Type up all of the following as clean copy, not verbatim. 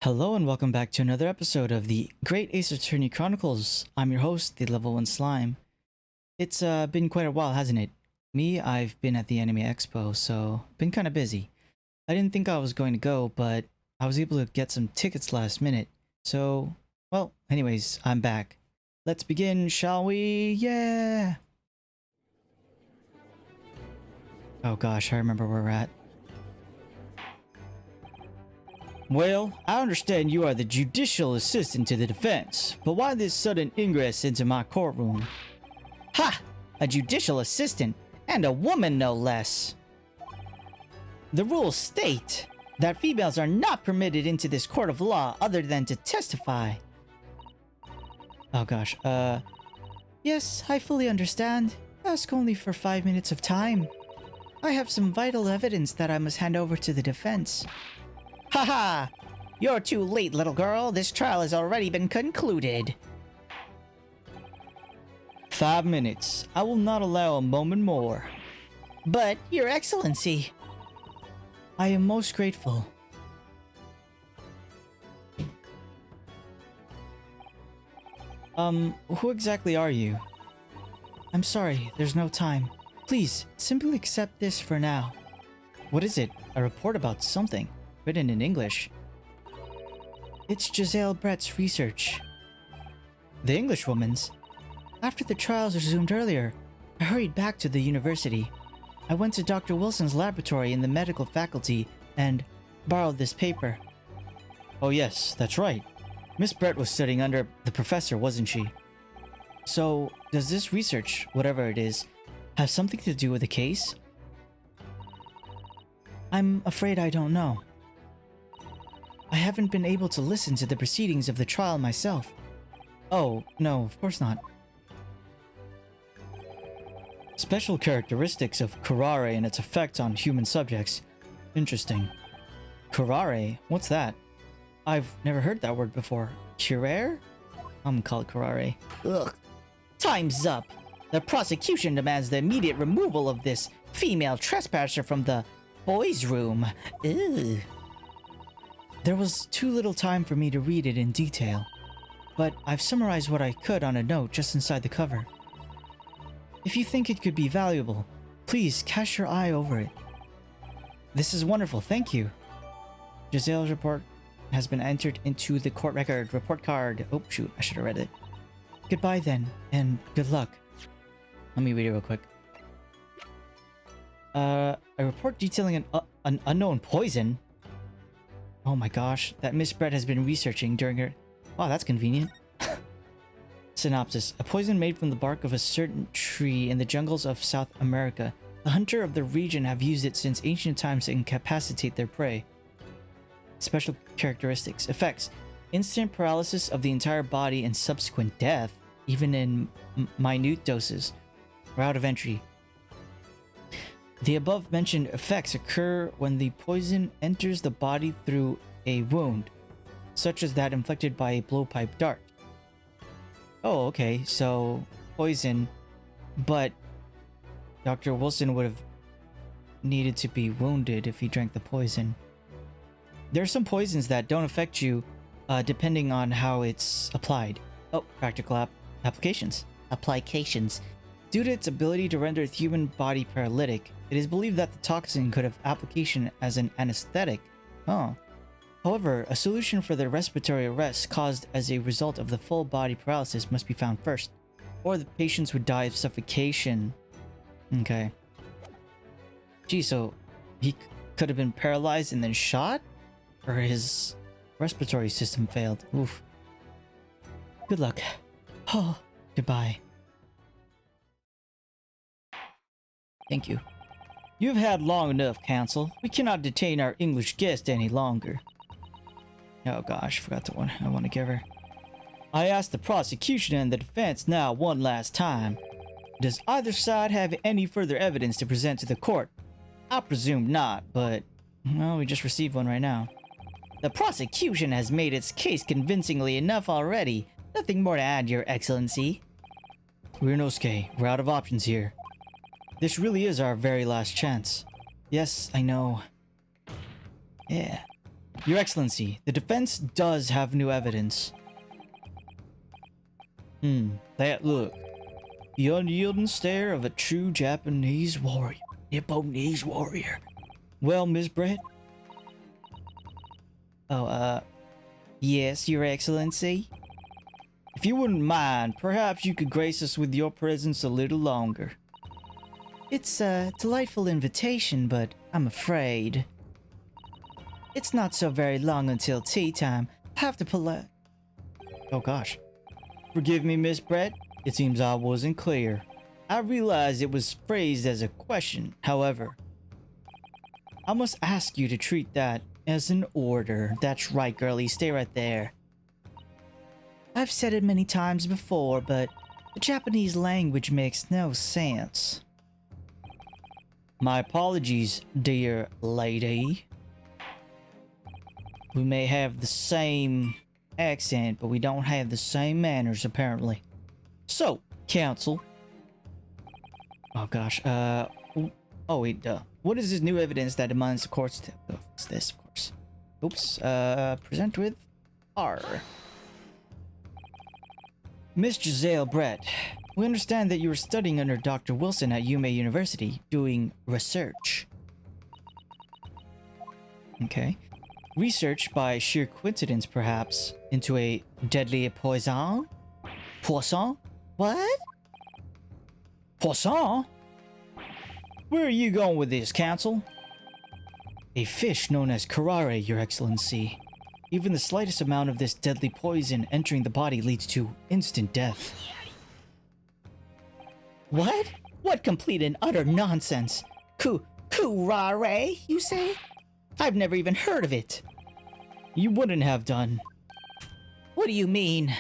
Hello and welcome back to another episode of the Great Ace Attorney Chronicles. I'm your host, the Level 1 Slime. It's been quite a while, hasn't it? I've been at the Anime Expo, so been kind of busy. I didn't think I was going to go, but I was able to get some tickets last minute. So, well, anyways, I'm back. Let's begin, shall we? Yeah! Oh gosh, I remember where we're at. Well, I understand you are the judicial assistant to the defense, but why this sudden ingress into my courtroom? Ha! A judicial assistant, and a woman no less! The rules state that females are not permitted into this court of law other than to testify. Oh gosh, yes, I fully understand. Ask only for 5 minutes of time. I have some vital evidence that I must hand over to the defense. Haha! You're too late, little girl. This trial has already been concluded. 5 minutes. I will not allow a moment more. But, Your Excellency... I am most grateful. Who exactly are you? I'm sorry, there's no time. Please, simply accept this for now. What is it? A report about something? Written in English. It's Giselle Brett's research. The Englishwoman's? After the trials resumed earlier, I hurried back to the university. I went to Dr. Wilson's laboratory in the medical faculty and borrowed this paper. Oh yes, that's right. Miss Brett was studying under the professor, wasn't she? So, does this research, whatever it is, have something to do with the case? I'm afraid I don't know. I haven't been able to listen to the proceedings of the trial myself. Oh, no, of course not. Special characteristics of curare and its effects on human subjects. Interesting. Curare? What's that? I've never heard that word before. Curare? I'm gonna call it curare. Ugh. Time's up. The prosecution demands the immediate removal of this female trespasser from the boys' room. Ugh. There was too little time for me to read it in detail, but I've summarized what I could on a note just inside the cover. If you think it could be valuable, please cast your eye over it. This is wonderful, thank you. Giselle's report has been entered into the court record. Report card. Oh shoot, I should have read it. Goodbye then, and good luck. Let me read it real quick. A report detailing an unknown poison. Oh my gosh, that Miss Brett has been researching during her... Wow, that's convenient. Synopsis. A poison made from the bark of a certain tree in the jungles of South America. The hunter of the region have used it since ancient times to incapacitate their prey. Special characteristics. Effects. Instant paralysis of the entire body and subsequent death, even in minute doses. Route of entry. The above-mentioned effects occur when the poison enters the body through a wound, such as that inflicted by a blowpipe dart. Oh, okay, so poison, but Dr. Wilson would have needed to be wounded if he drank the poison. There are some poisons that don't affect you depending on how it's applied. Oh, practical applications. Applications. Due to its ability to render the human body paralytic, it is believed that the toxin could have application as an anesthetic. Oh. However, a solution for the respiratory arrest caused as a result of the full body paralysis must be found first, or the patients would die of suffocation. Okay. Gee, so he could have been paralyzed and then shot? Or his respiratory system failed? Oof. Good luck. Oh, goodbye. Thank you. You've had long enough, Counsel. We cannot detain our English guest any longer. Oh gosh, forgot the one I want to give her. I asked the prosecution and the defense now one last time. Does either side have any further evidence to present to the court? I presume not, but... well, we just received one right now. The prosecution has made its case convincingly enough already. Nothing more to add, Your Excellency. Ryunosuke, we're out of options here. This really is our very last chance. Yes, I know. Yeah. Your Excellency, the defense does have new evidence. That look. The unyielding stare of a true Japanese warrior. Nipponese warrior. Well, Miss Brett? Oh, yes, Your Excellency? If you wouldn't mind, perhaps you could grace us with your presence a little longer. It's a delightful invitation, but I'm afraid it's not so very long until tea time. I have to Oh gosh. Forgive me, Miss Brett. It seems I wasn't clear. I realize it was phrased as a question. However, I must ask you to treat that as an order. That's right, girlie. Stay right there. I've said it many times before, but the Japanese language makes no sense. My apologies, dear lady. We may have the same accent, but we don't have the same manners, apparently. So, counsel. Oh gosh, oh wait, what is this new evidence that demands the courts to... Oh, it's this, of course. Oops, present with R. Miss Giselle Brett, we understand that you were studying under Dr. Wilson at Yume University, doing research. Okay. Research, by sheer coincidence perhaps, into a deadly poison? Poisson? What? Poisson? Where are you going with this, counsel? A fish known as curare, Your Excellency. Even the slightest amount of this deadly poison entering the body leads to instant death. What? What complete and utter nonsense? Curare, you say? I've never even heard of it. You wouldn't have done. What do you mean?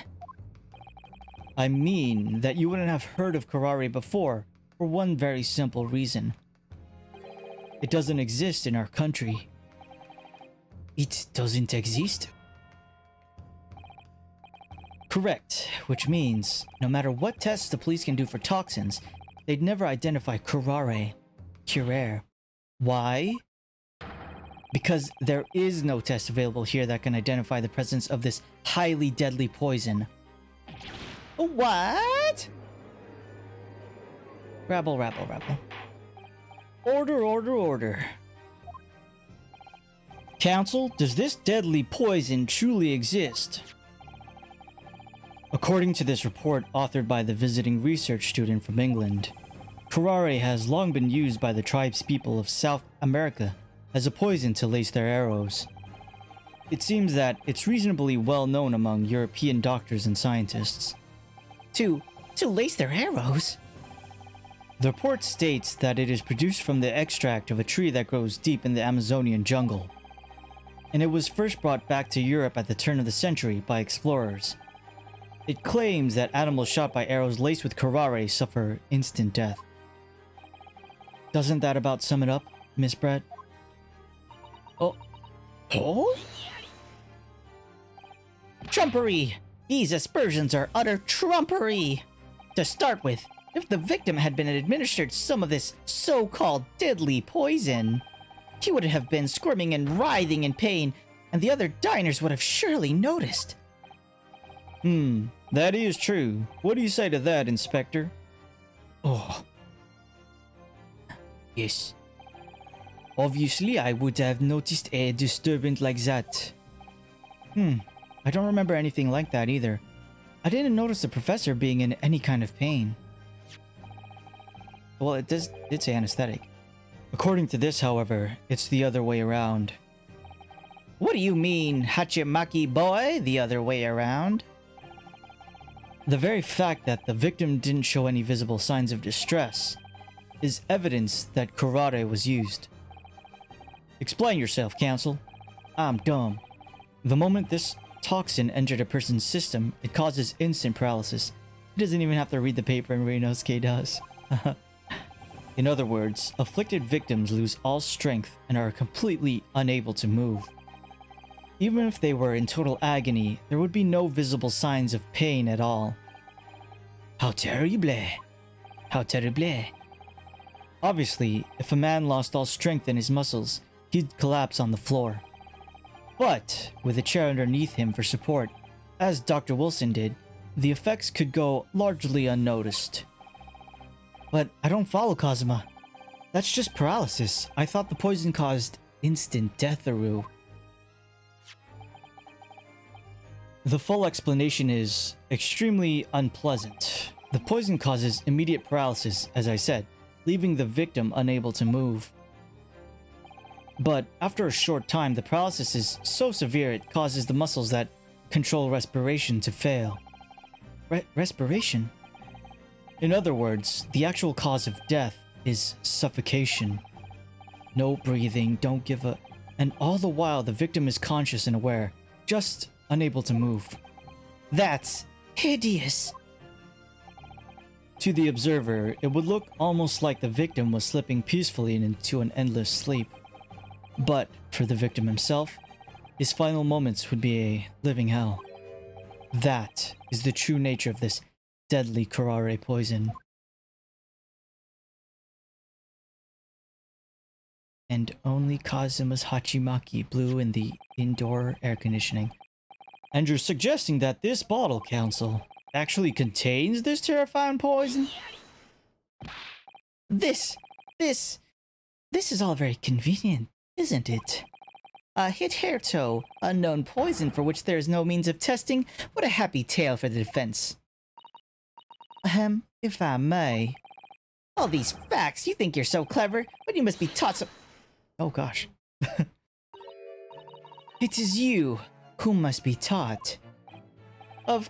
I mean that you wouldn't have heard of curare before, for one very simple reason. It doesn't exist in our country. It doesn't exist? Correct, which means no matter what tests the police can do for toxins, they'd never identify curare. Why? Because there is no test available here that can identify the presence of this highly deadly poison. What? Rabble, rabble, rabble. Order, order, order. Counsel, does this deadly poison truly exist? According to this report authored by the visiting research student from England, curare has long been used by the tribespeople of South America as a poison to lace their arrows. It seems that it's reasonably well known among European doctors and scientists. To lace their arrows? The report states that it is produced from the extract of a tree that grows deep in the Amazonian jungle, and it was first brought back to Europe at the turn of the century by explorers. It claims that animals shot by arrows laced with curare suffer instant death. Doesn't that about sum it up, Miss Brett? Oh? Trumpery! These aspersions are utter trumpery! To start with, if the victim had been administered some of this so-called deadly poison, he would have been squirming and writhing in pain, and the other diners would have surely noticed. That is true. What do you say to that, Inspector? Oh. Yes. Obviously, I would have noticed a disturbance like that. I don't remember anything like that either. I didn't notice the professor being in any kind of pain. Well, it did say anesthetic. According to this, however, it's the other way around. What do you mean, Hachimaki boy, the other way around? The very fact that the victim didn't show any visible signs of distress is evidence that curare was used. Explain yourself, counsel. I'm dumb. The moment this toxin entered a person's system, it causes instant paralysis. He doesn't even have to read the paper and Rinosuke does. In other words, afflicted victims lose all strength and are completely unable to move. Even if they were in total agony, there would be no visible signs of pain at all. How terrible! How terrible! Obviously, if a man lost all strength in his muscles, he'd collapse on the floor. But with a chair underneath him for support, as Dr. Wilson did, the effects could go largely unnoticed. But I don't follow, Kazuma. That's just paralysis. I thought the poison caused instant death, Aru. The full explanation is extremely unpleasant. The poison causes immediate paralysis, as I said, leaving the victim unable to move. But after a short time, the paralysis is so severe it causes the muscles that control respiration to fail. Respiration? In other words, the actual cause of death is suffocation. No breathing, don't give a... And all the while, the victim is conscious and aware, just unable to move. That's hideous! To the observer, it would look almost like the victim was slipping peacefully into an endless sleep. But for the victim himself, his final moments would be a living hell. That is the true nature of this deadly curare poison. And only Kazuma's Hachimaki blew in the indoor air conditioning. And you're suggesting that this bottle, Council, actually contains this terrifying poison? This is all very convenient, isn't it? A hitherto unknown poison for which there is no means of testing. What a happy tale for the defense. If I may. All these facts, you think you're so clever, but you must be taught some... Oh gosh. It is you who must be taught. Of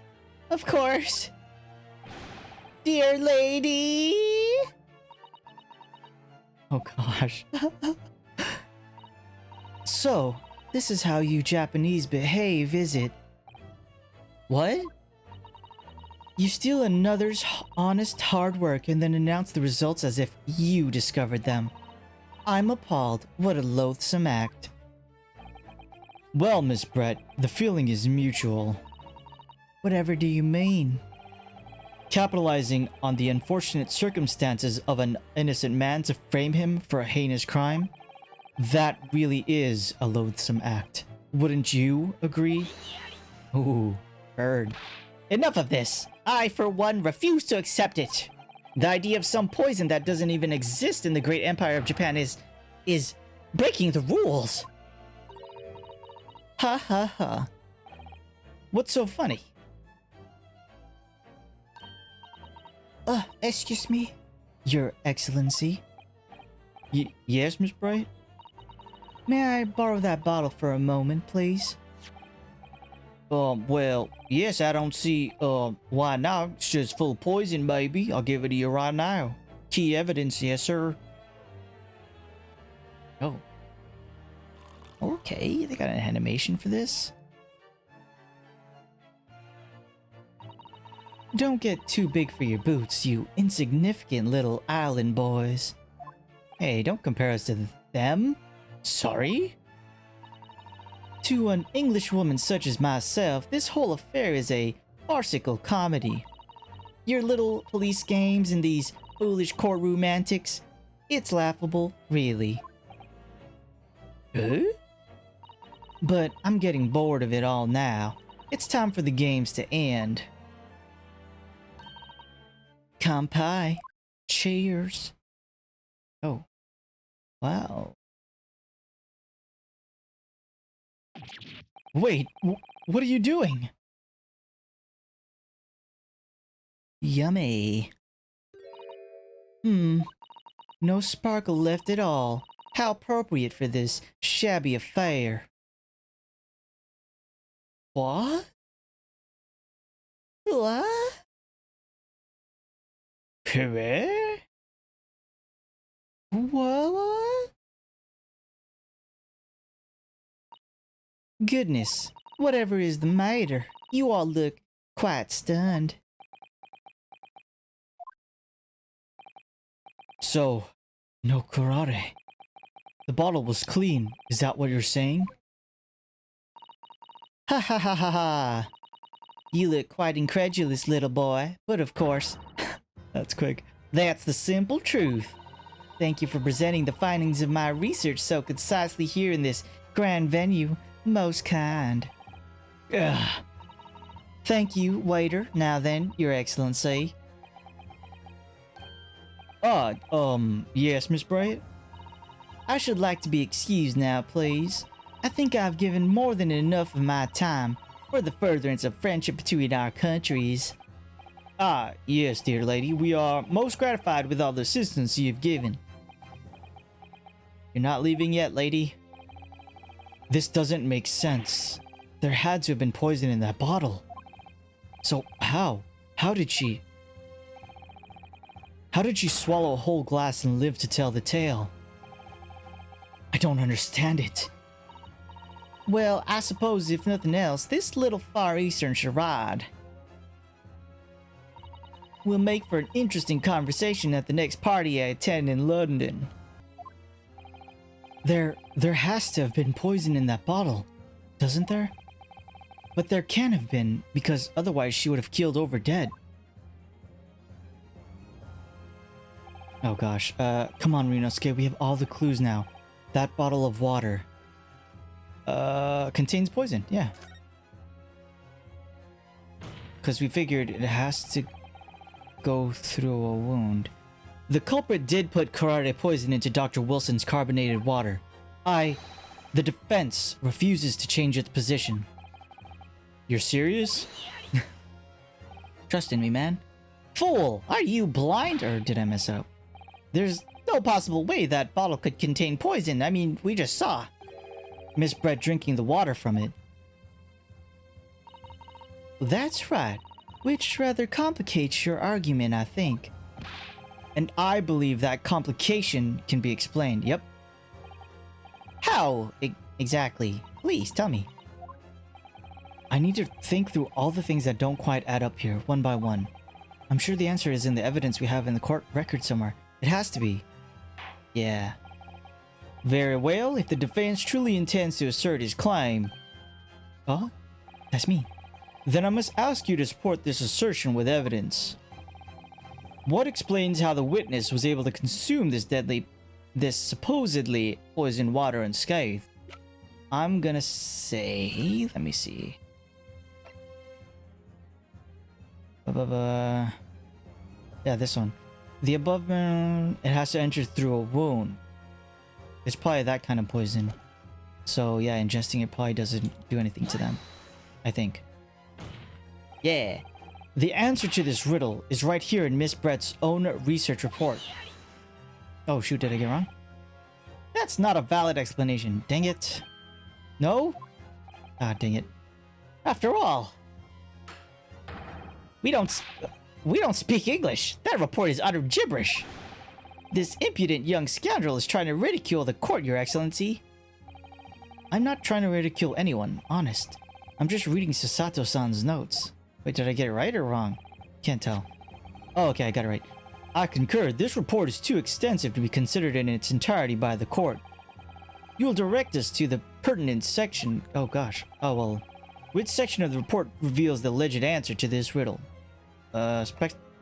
course. Dear lady! Oh gosh. So, this is how you Japanese behave, is it? What? You steal another's honest hard work and then announce the results as if you discovered them. I'm appalled. What a loathsome act. Well, Miss Brett, the feeling is mutual. Whatever do you mean? Capitalizing on the unfortunate circumstances of an innocent man to frame him for a heinous crime? That really is a loathsome act. Wouldn't you agree? Ooh, heard. Enough of this! I, for one, refuse to accept it! The idea of some poison that doesn't even exist in the great empire of Japan is breaking the rules! Ha ha ha. What's so funny? Excuse me? Your Excellency? Yes, Miss Bright? May I borrow that bottle for a moment, please? Well, yes, I don't see, why not? It's just full of poison, baby. I'll give it to you right now. Key evidence, yes, sir. Oh. Okay, they got an animation for this. Don't get too big for your boots, you insignificant little island boys. Hey, don't compare us to them. Sorry? To an English woman such as myself, this whole affair is a farcical comedy. Your little police games and these foolish courtroom antics, it's laughable, really. Huh? But I'm getting bored of it all now. It's time for the games to end. Kanpai. Cheers. Oh. Wow. Wait, what are you doing? Yummy. No sparkle left at all. How appropriate for this shabby affair. What? What? Correct? What? Goodness, whatever is the matter? You all look quite stunned. So, no karate. The bottle was clean, is that what you're saying? Ha ha ha ha ha! You look quite incredulous, little boy, but of course... That's quick. That's the simple truth. Thank you for presenting the findings of my research so concisely here in this grand venue. Most kind. Ugh. Thank you, waiter. Now then, Your Excellency. Yes, Miss Bryant? I should like to be excused now, please. I think I've given more than enough of my time for the furtherance of friendship between our countries. Ah, yes, dear lady. We are most gratified with all the assistance you've given. You're not leaving yet, lady? This doesn't make sense. There had to have been poison in that bottle. So how? How did she swallow a whole glass and live to tell the tale? I don't understand it. Well, I suppose if nothing else, this little Far Eastern charade will make for an interesting conversation at the next party I attend in London. There has to have been poison in that bottle, doesn't there? But there can't have been, because otherwise she would have keeled over dead. Oh gosh, come on Rinosuke, we have all the clues now. That bottle of water contains poison, yeah. Because we figured it has to go through a wound. The culprit did put karate poison into Dr. Wilson's carbonated water. The defense refuses to change its position. You're serious? Trust in me, man. Fool! Are you blind? Or did I mess up? There's no possible way that bottle could contain poison. I mean, we just saw Miss Brett drinking the water from it. That's right. Which rather complicates your argument, I think. And I believe that complication can be explained. Yep. How exactly? Please tell me. I need to think through all the things that don't quite add up here, one by one. I'm sure the answer is in the evidence we have in the court record somewhere. It has to be. Yeah. Very well, if the defense truly intends to assert his claim... Oh? That's me. Then I must ask you to support this assertion with evidence. What explains how the witness was able to consume this supposedly poisoned water unscathed? I'm gonna say... Let me see. Yeah, this one. The above, it has to enter through a wound. It's probably that kind of poison. So yeah, ingesting it probably doesn't do anything to them. I think. Yeah. The answer to this riddle is right here in Miss Brett's own research report. Oh shoot, did I get it wrong? That's not a valid explanation. Dang it. No? Ah, dang it. After all, we don't speak English. That report is utter gibberish. This impudent young scoundrel is trying to ridicule the court, Your Excellency. I'm not trying to ridicule anyone, honest. I'm just reading Sasato-san's notes. Wait, did I get it right or wrong? Can't tell. Oh, okay, I got it right. I concur. This report is too extensive to be considered in its entirety by the court. You will direct us to the pertinent section. Oh gosh. Oh well. Which section of the report reveals the alleged answer to this riddle?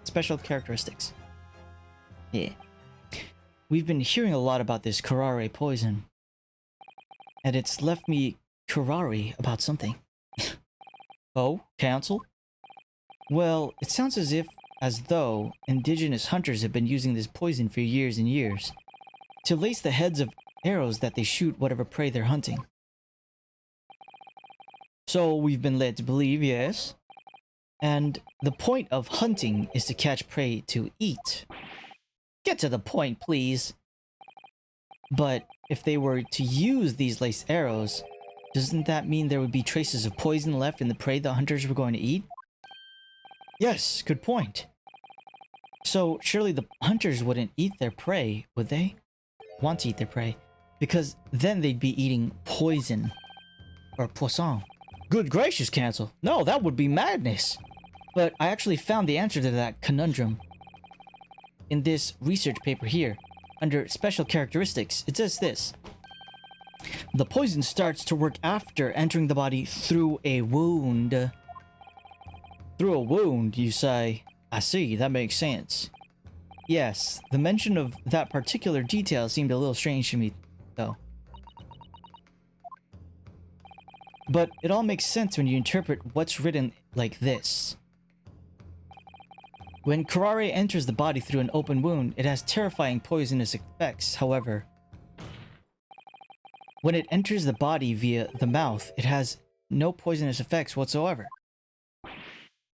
Special characteristics. Yeah. We've been hearing a lot about this karare poison. And it's left me karare about something. Oh, counsel? Well, it sounds as though indigenous hunters have been using this poison for years and years to lace the heads of arrows that they shoot whatever prey they're hunting. So we've been led to believe, yes. And the point of hunting is to catch prey to eat. Get to the point, please. But if they were to use these laced arrows, doesn't that mean there would be traces of poison left in the prey the hunters were going to eat? Yes, good point. So surely the hunters wouldn't eat their prey, would they? Want to eat their prey. Because then they'd be eating poison. Or poisson. Good gracious, Cancel. No, that would be madness. But I actually found the answer to that conundrum. In this research paper here, under special characteristics, it says this. The poison starts to work after entering the body through a wound. Through a wound, you say? I see, that makes sense. Yes, the mention of that particular detail seemed a little strange to me, though. But it all makes sense when you interpret what's written like this. When curare enters the body through an open wound, it has terrifying poisonous effects. However, when it enters the body via the mouth, it has no poisonous effects whatsoever.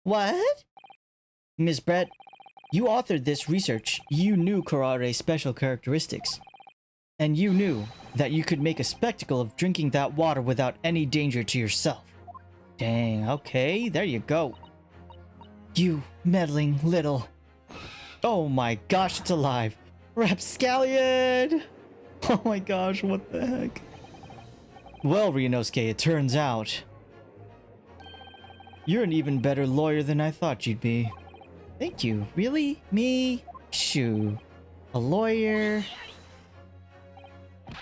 What? Ms. Brett, you authored this research. You knew curare's special characteristics. And you knew that you could make a spectacle of drinking that water without any danger to yourself. Dang, okay, there you go. You meddling little... Oh my gosh, it's alive. Rapscallion! Oh my gosh, what the heck? Well, Ryunosuke, it turns out you're an even better lawyer than I thought you'd be. Thank you. Really? Me? Shoo. A lawyer?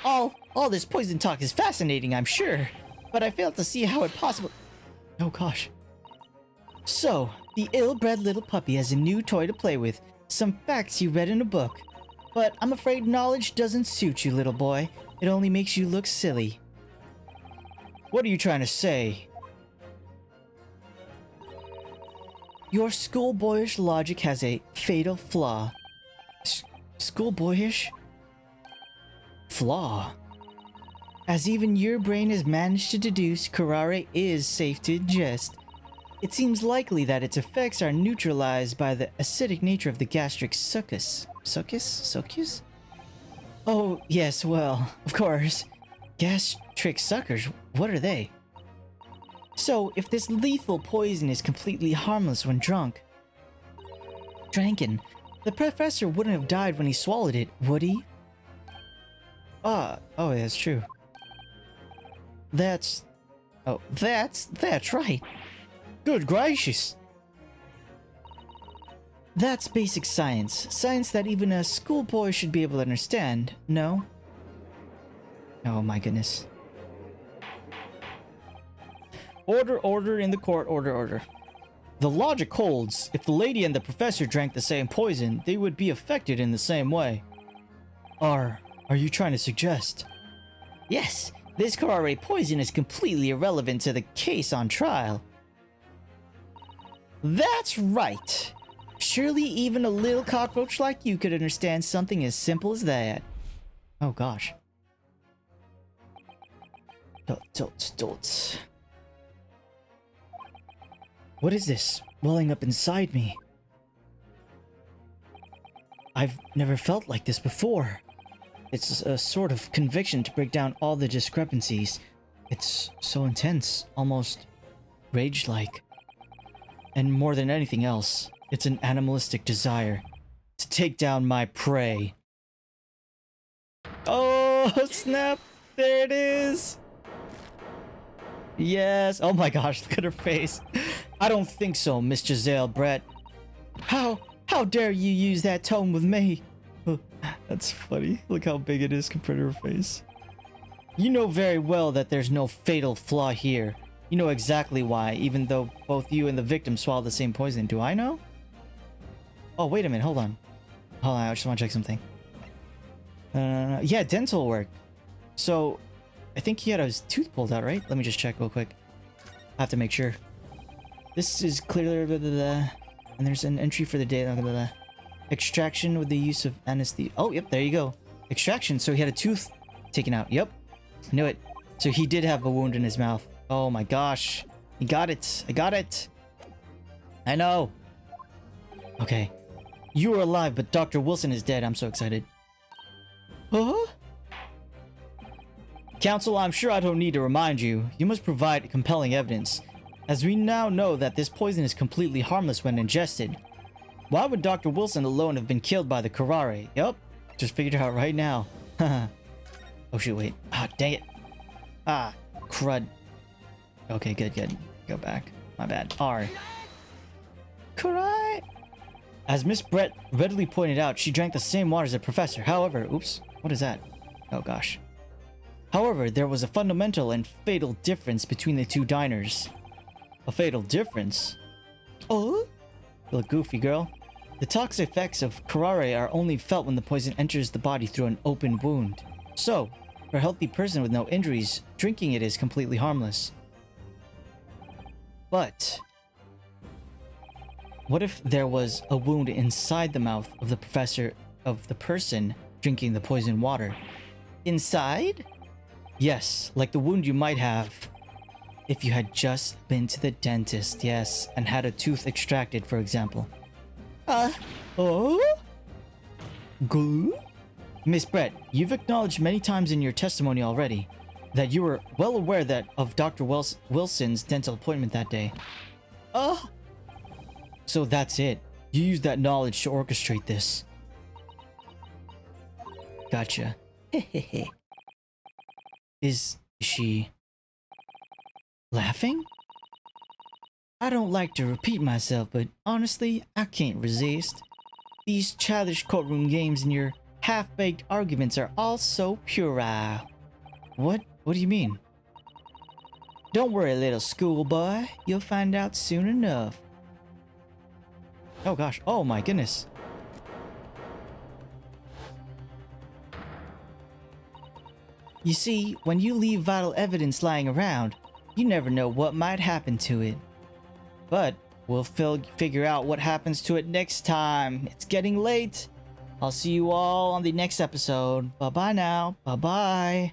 All this poison talk is fascinating, I'm sure. But I fail to see how it possibly... Oh gosh. So, the ill-bred little puppy has a new toy to play with. Some facts you read in a book. But I'm afraid knowledge doesn't suit you, little boy. It only makes you look silly. What are you trying to say? Your schoolboyish logic has a fatal flaw. Schoolboyish? Flaw? As even your brain has managed to deduce, curare is safe to ingest. It seems likely that its effects are neutralized by the acidic nature of the gastric succus. Succus? Oh, yes, well, of course. Gastric suckers, what are they? So, if this lethal poison is completely harmless when dranken, the professor wouldn't have died when he swallowed it, would he? Oh, that's true. That's right. Good gracious. That's basic science. Science that even a schoolboy should be able to understand, no? Oh my goodness. Order in the court, order. The logic holds. If the lady and the professor drank the same poison, they would be affected in the same way. Are you trying to suggest? Yes, this curare poison is completely irrelevant to the case on trial. That's right. Surely even a little cockroach like you could understand something as simple as that. Oh gosh. Dolts. What is this welling up inside me? I've never felt like this before. It's a sort of conviction to break down all the discrepancies. It's so intense, almost rage-like. And more than anything else, it's an animalistic desire to take down my prey. Oh, snap! There it is! Yes! Oh my gosh, look at her face. I don't think so, Miss Giselle Brett. How dare you use that tone with me? That's funny. Look how big it is compared to her face. You know very well that there's no fatal flaw here. You know exactly why, even though both you and the victim swallowed the same poison. Do I know? Oh, wait a minute. Hold on, I just want to check something. Yeah, dental work. So, I think he had his tooth pulled out, right? Let me just check real quick. I have to make sure. This is clearly... Blah, blah, blah. And there's an entry for the day. Blah, blah, blah. Extraction with the use of anesthesia. Oh, yep, there you go. Extraction. So he had a tooth taken out. Yep. Knew it. So he did have a wound in his mouth. Oh my gosh. He got it. I got it. I know. Okay. You are alive, but Dr. Wilson is dead. I'm so excited. Huh? Counsel, I'm sure I don't need to remind you. You must provide compelling evidence, as we now know that this poison is completely harmless when ingested. Why would Dr. Wilson alone have been killed by the curare? Yup, just figured it out right now. Oh shoot, wait. Ah, dang it. Ah, crud. Okay, good. Go back. My bad. R. Curare! As Miss Brett readily pointed out, she drank the same water as the professor. However, oops, what is that? Oh gosh. However, there was a fundamental and fatal difference between the two diners. A fatal difference? Oh? You look goofy, girl. The toxic effects of curare are only felt when the poison enters the body through an open wound. So, for a healthy person with no injuries, drinking it is completely harmless. But what if there was a wound inside the mouth of the person drinking the poisoned water? Inside? Yes, like the wound you might have if you had just been to the dentist, yes, and had a tooth extracted, for example. Oh? Good? Miss Brett, you've acknowledged many times in your testimony already that you were well aware of Dr. Wilson's dental appointment that day. So that's it. You used that knowledge to orchestrate this. Gotcha. Is she laughing? I don't like to repeat myself, but honestly, I can't resist. These childish courtroom games and your half-baked arguments are all so puerile. What do you mean? Don't worry, little schoolboy. You'll find out soon enough. Oh gosh. Oh my goodness. You see, when you leave vital evidence lying around, you never know what might happen to it. But we'll figure out what happens to it next time. It's getting late. I'll see you all on the next episode. Bye-bye now. Bye-bye.